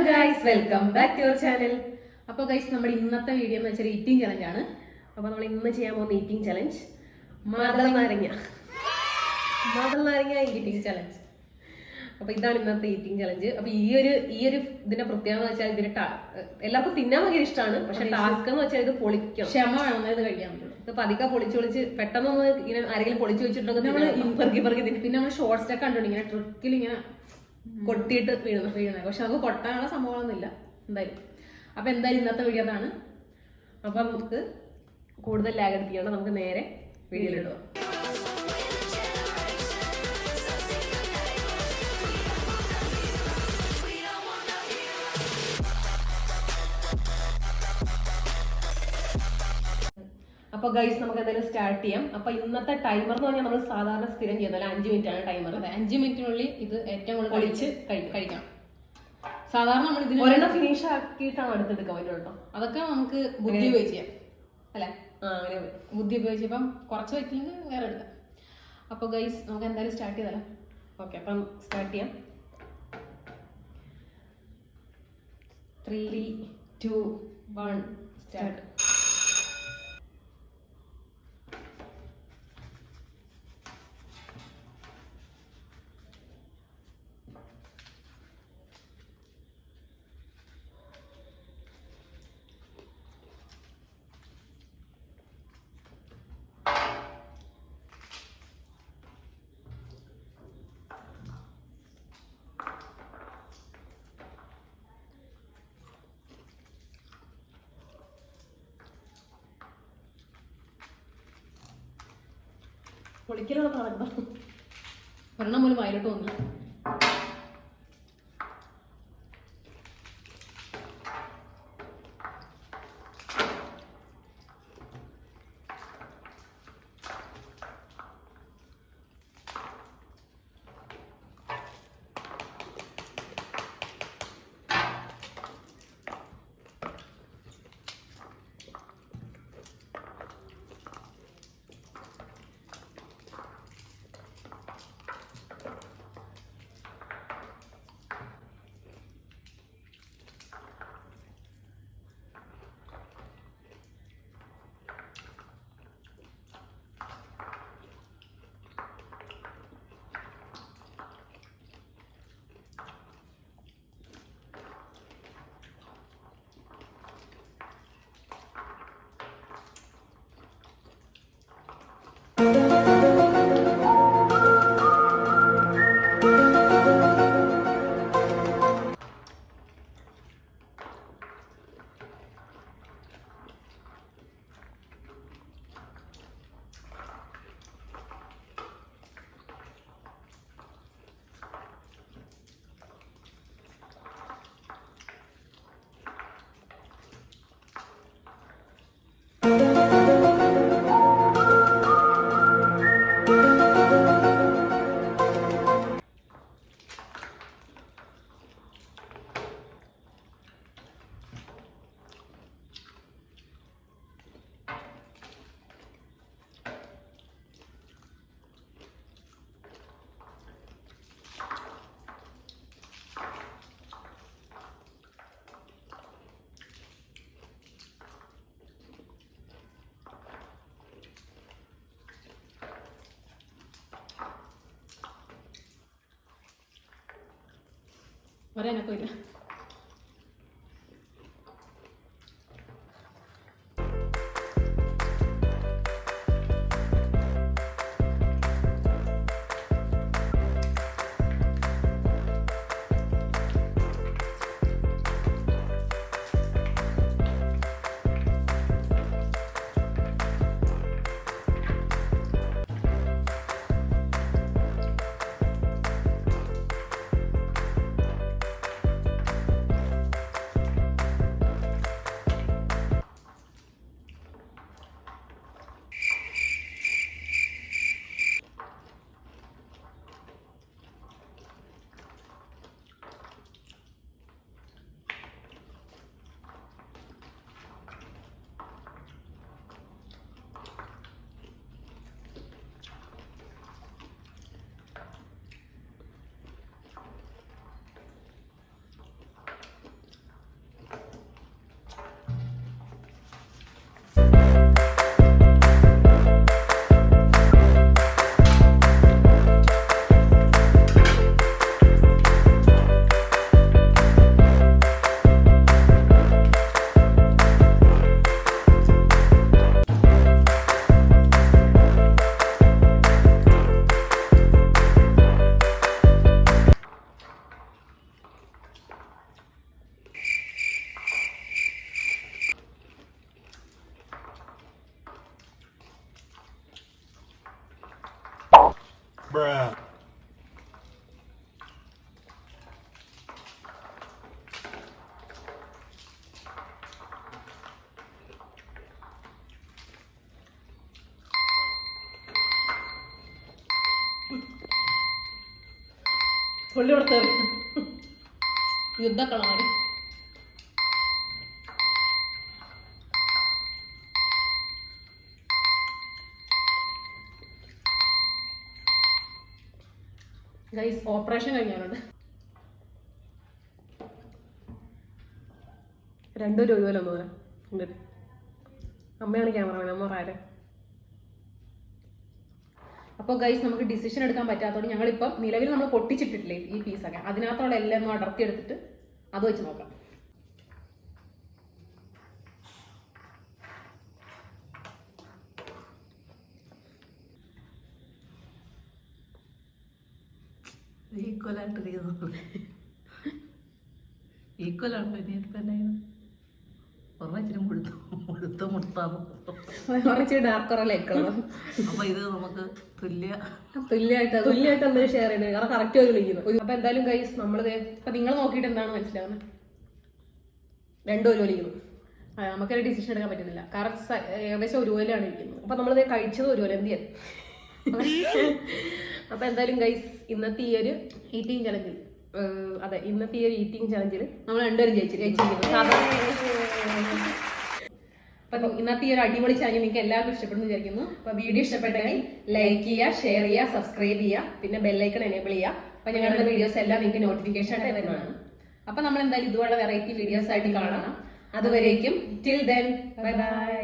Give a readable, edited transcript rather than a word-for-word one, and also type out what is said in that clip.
Guys, welcome back to your channel. അപ്പോൾ guys, നമ്മുടെ ഇന്നത്തെ വീഡിയോ എന്ന് വെച്ചാൽ ഈറ്റിംഗ് ചലഞ്ച് ആണ്. അപ്പോൾ നമ്മൾ ഇന്ന് ചെയ്യാൻ പോകുന്ന ഈറ്റിംഗ് ചലഞ്ച് മാതള നാരങ്ങ ഈറ്റിംഗ് ചലഞ്ച്. അപ്പോൾ ഇതാണ് ഇന്നത്തെ ഈറ്റിംഗ് ചലഞ്ച്. അപ്പോൾ ഈ ഒരു ഇതിന്റെ പ്രത്യേകത എന്ന് വെച്ചാൽ ഇതിന് എല്ലാവർക്കും തിന്നാൻ ഭയങ്കര ഇഷ്ടമാണ്. പക്ഷെ ടാസ്ക് എന്ന് വെച്ചാൽ ഇത് പൊളിക്കണം, ക്ഷമ വേണം, ഇത് കഴിക്കാൻ പറ്റുള്ളൂ. ഇത് പതുക്കെ പൊളിച്ച് പെട്ടെന്ന് ഇങ്ങനെ ആരെങ്കിലും പൊളിച്ച് വെച്ചിട്ടുണ്ടെങ്കിൽ നമ്മൾ പെറുക്കി പിന്നെ നമ്മൾ ഷോർട്സ് ഒക്കെ കണ്ടിട്ടുണ്ട്, ഇങ്ങനെ ട്രിക്കിൽ ഇങ്ങനെ കൊട്ടിയിട്ട് വീഴുന്നത്. പക്ഷെ നമുക്ക് കൊട്ടാനുള്ള സംഭവമൊന്നുമില്ല എന്തായാലും. അപ്പൊ എന്തായാലും ഇന്നത്തെ വീഡിയോ അതാണ്. അപ്പൊ നമുക്ക് കൂടുതൽ ലാഗ് അടിപ്പിക്കാണ്ട് നമുക്ക് നേരെ വീഡിയോയിലിടുക. അപ്പൊ ഗൈസ്, നമുക്ക് എന്തായാലും സ്റ്റാർട്ട് ചെയ്യാം. അപ്പൊ ഇന്നത്തെ ടൈമർ എന്ന് പറഞ്ഞാൽ നമ്മൾ സാധാരണ സ്ഥിരം ചെയ്യുന്നത് 5 മിനിറ്റ് ആണ് ടൈമർ. 5 മിനിറ്റിനുള്ളിൽ ഇത് ഏറ്റവും കൂടുതൽ പൊളിച്ച് കഴിക്കാം. സാധാരണ നമ്മൾ ഇതിന് ഒരെണ്ണം ഫിനിഷ് ആക്കിയിട്ടാണ് അടുത്തെടുക്കാൻ പറ്റും കേട്ടോ. അതൊക്കെ നമുക്ക് ബുദ്ധി ഉപയോഗിച്ച് ചെയ്യാം അല്ലെ? അങ്ങനെ ബുദ്ധി ഉപയോഗിച്ചപ്പം കുറച്ച് പറ്റില്ലെങ്കിൽ വേറെ എടുക്കാം. അപ്പൊ ഗൈസ്, നമുക്ക് എന്തായാലും സ്റ്റാർട്ട് ചെയ്താലോ? ഓക്കെ, അപ്പം സ്റ്റാർട്ട് ചെയ്യാം. 3, 2, 1 സ്റ്റാർട്ട്. പൊളിക്കലുള്ള നടക്കണം. ഒരെണ്ണം പോലും വയലോട്ട് വന്നു. ഒരനക്കും ഇല്ല. പുള്ളിയോടത്ത് യുദ്ധക്കളമാണ്. ഗൈസ് ഓപ്പറേഷൻ കഴിഞ്ഞാലുണ്ട്. രണ്ടുപേരും ഒരുപോലെ ഒന്നുമില്ല. അമ്മയാണ് ക്യാമറമാൻ, അമ്മ പറയാം. അപ്പോൾ ഗൈസ് നമുക്ക് ഡിസിഷൻ എടുക്കാൻ പറ്റാത്തതുകൊണ്ട് ഞങ്ങളിപ്പം നിലവിൽ നമ്മൾ പൊട്ടിച്ചിട്ടിട്ടില്ലേ ഈ പീസൊക്കെ, അതിനകത്തുള്ള എല്ലാം ഒന്ന് അടർത്തി എടുത്തിട്ട് അത് വെച്ച് നോക്കാം. ഈക്വലാണ് അപ്പൊ ഇത് നമുക്ക് തുല്യമായിട്ട് എന്തെങ്കിലും ഷെയർ ചെയ്യുന്നത് കാരണം കറക്റ്റ് ആയി വിളിക്കുന്നു. അപ്പൊ എന്തായാലും ഗൈസ് നമ്മളിത് ഇപ്പൊ നിങ്ങൾ നോക്കിയിട്ട് എന്താണ് മനസ്സിലാവുന്നത്? രണ്ടുപേരും വിളിക്കുന്നു. നമുക്കൊരു ഡിസിഷൻ എടുക്കാൻ പറ്റുന്നില്ല കാരണം ഏകദേശം ഒരുപോലെയാണ് ഇരിക്കുന്നത്. അപ്പൊ നമ്മളിത് കഴിച്ചത് ഒരുപോലെ എന്ത് ചെയ്യാൻ. അപ്പൊ എന്തായാലും ഗൈസ് ഇന്നത്തെ ഈ ഒരു ഈറ്റിംഗ് ചലഞ്ചിൽ നമ്മൾ രണ്ടുപേരും ജയിച്ചിരിക്കുന്നു. അപ്പൊ ഇന്നത്തെ ഈ ഒരു അടിപൊളി ചലഞ്ച് നിങ്ങൾക്ക് എല്ലാവർക്കും ഇഷ്ടപ്പെടുന്നു വിചാരിക്കുന്നു. അപ്പൊ വീഡിയോ ഇഷ്ടപ്പെട്ടെങ്കിൽ ലൈക്ക് ചെയ്യുക, ഷെയർ ചെയ്യുക, സബ്സ്ക്രൈബ് ചെയ്യുക, പിന്നെ ബെല്ലൈക്കൺ എനേബിൾ ചെയ്യുക. അപ്പൊ ഞങ്ങളുടെ വീഡിയോസ് എല്ലാം നിങ്ങൾക്ക് നോട്ടിഫിക്കേഷൻ ആയിട്ട് വരുന്നതാണ്. അപ്പൊ നമ്മൾ എന്തായാലും ഇതുപോലെ വെറൈറ്റി വീഡിയോസ് ആയിട്ട് കാണാം. അതുവരേക്കും ടിൽ ദെൻ ബൈ ബൈ.